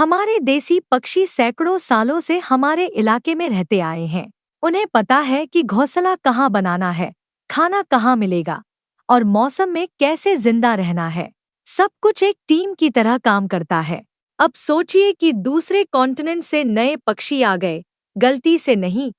हमारे देसी पक्षी सैकड़ों सालों से हमारे इलाके में रहते आए हैं। उन्हें पता है कि घोंसला कहाँ बनाना है, खाना कहाँ मिलेगा और मौसम में कैसे जिंदा रहना है। सब कुछ एक टीम की तरह काम करता है। अब सोचिए कि दूसरे कॉन्टिनेंट से नए पक्षी आ गए, गलती से नहीं,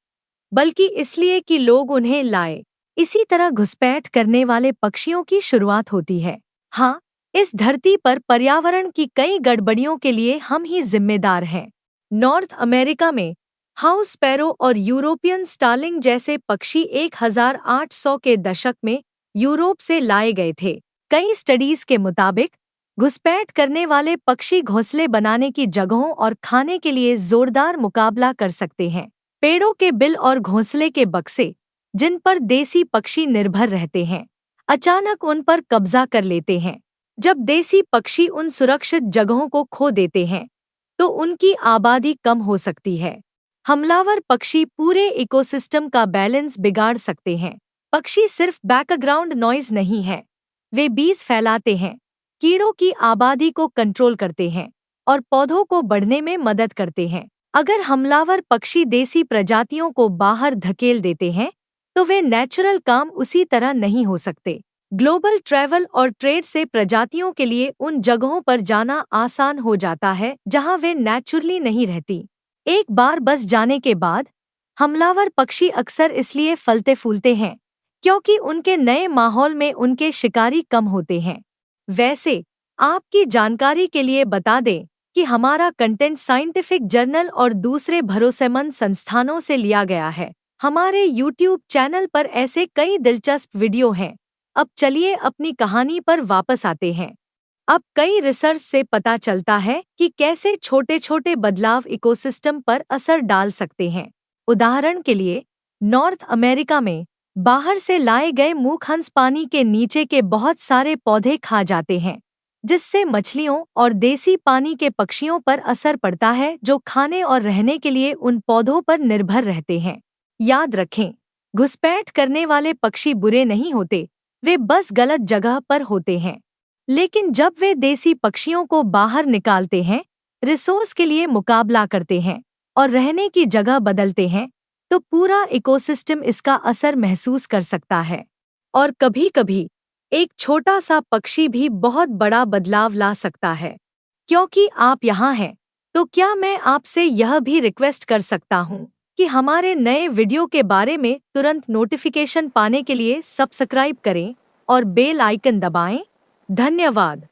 बल्कि इसलिए कि लोग उन्हें लाए। इसी तरह घुसपैठ करने वाले पक्षियों की शुरुआत होती है। हाँ, इस धरती पर पर्यावरण की कई गड़बड़ियों के लिए हम ही जिम्मेदार हैं। नॉर्थ अमेरिका में हाउस स्पैरो और यूरोपियन स्टार्लिंग जैसे पक्षी 1800 के दशक में यूरोप से लाए गए थे। कई स्टडीज के मुताबिक घुसपैठ करने वाले पक्षी घोंसले बनाने की जगहों और खाने के लिए जोरदार मुकाबला कर सकते हैं। पेड़ों के बिल और घोंसले के बक्से, जिन पर देसी पक्षी निर्भर रहते हैं, अचानक उन पर कब्जा कर लेते हैं। जब देसी पक्षी उन सुरक्षित जगहों को खो देते हैं, तो उनकी आबादी कम हो सकती है। हमलावर पक्षी पूरे इकोसिस्टम का बैलेंस बिगाड़ सकते हैं। पक्षी सिर्फ बैकग्राउंड नॉइज नहीं है, वे बीज फैलाते हैं, कीड़ों की आबादी को कंट्रोल करते हैं और पौधों को बढ़ने में मदद करते हैं। अगर हमलावर पक्षी देसी प्रजातियों को बाहर धकेल देते हैं, तो वे नेचुरल काम उसी तरह नहीं हो सकते। ग्लोबल ट्रैवल और ट्रेड से प्रजातियों के लिए उन जगहों पर जाना आसान हो जाता है जहां वे नेचुरली नहीं रहती। एक बार बस जाने के बाद हमलावर पक्षी अक्सर इसलिए फलते फूलते हैं क्योंकि उनके नए माहौल में उनके शिकारी कम होते हैं। वैसे आपकी जानकारी के लिए बता दें कि हमारा कंटेंट साइंटिफिक जर्नल और दूसरे भरोसेमंद संस्थानों से लिया गया है। हमारे YouTube चैनल पर ऐसे कई दिलचस्प वीडियो हैं। अब चलिए अपनी कहानी पर वापस आते हैं। अब कई रिसर्च से पता चलता है कि कैसे छोटे छोटे बदलाव इकोसिस्टम पर असर डाल सकते हैं। उदाहरण के लिए, नॉर्थ अमेरिका में बाहर से लाए गए मूखहंस पानी के नीचे के बहुत सारे पौधे खा जाते हैं, जिससे मछलियों और देसी पानी के पक्षियों पर असर पड़ता है जो खाने और रहने के लिए उन पौधों पर निर्भर रहते हैं। याद रखें, घुसपैठ करने वाले पक्षी बुरे नहीं होते, वे बस गलत जगह पर होते हैं। लेकिन जब वे देसी पक्षियों को बाहर निकालते हैं, रिसोर्स के लिए मुकाबला करते हैं और रहने की जगह बदलते हैं, तो पूरा इकोसिस्टम इसका असर महसूस कर सकता है। और कभी-कभी एक छोटा सा पक्षी भी बहुत बड़ा बदलाव ला सकता है। क्योंकि आप यहाँ हैं, तो क्या मैं आपसे यह भी रिक्वेस्ट कर सकता हूँ कि हमारे नए वीडियो के बारे में तुरंत नोटिफिकेशन पाने के लिए सब्सक्राइब करें और बेल आइकन दबाएं। धन्यवाद।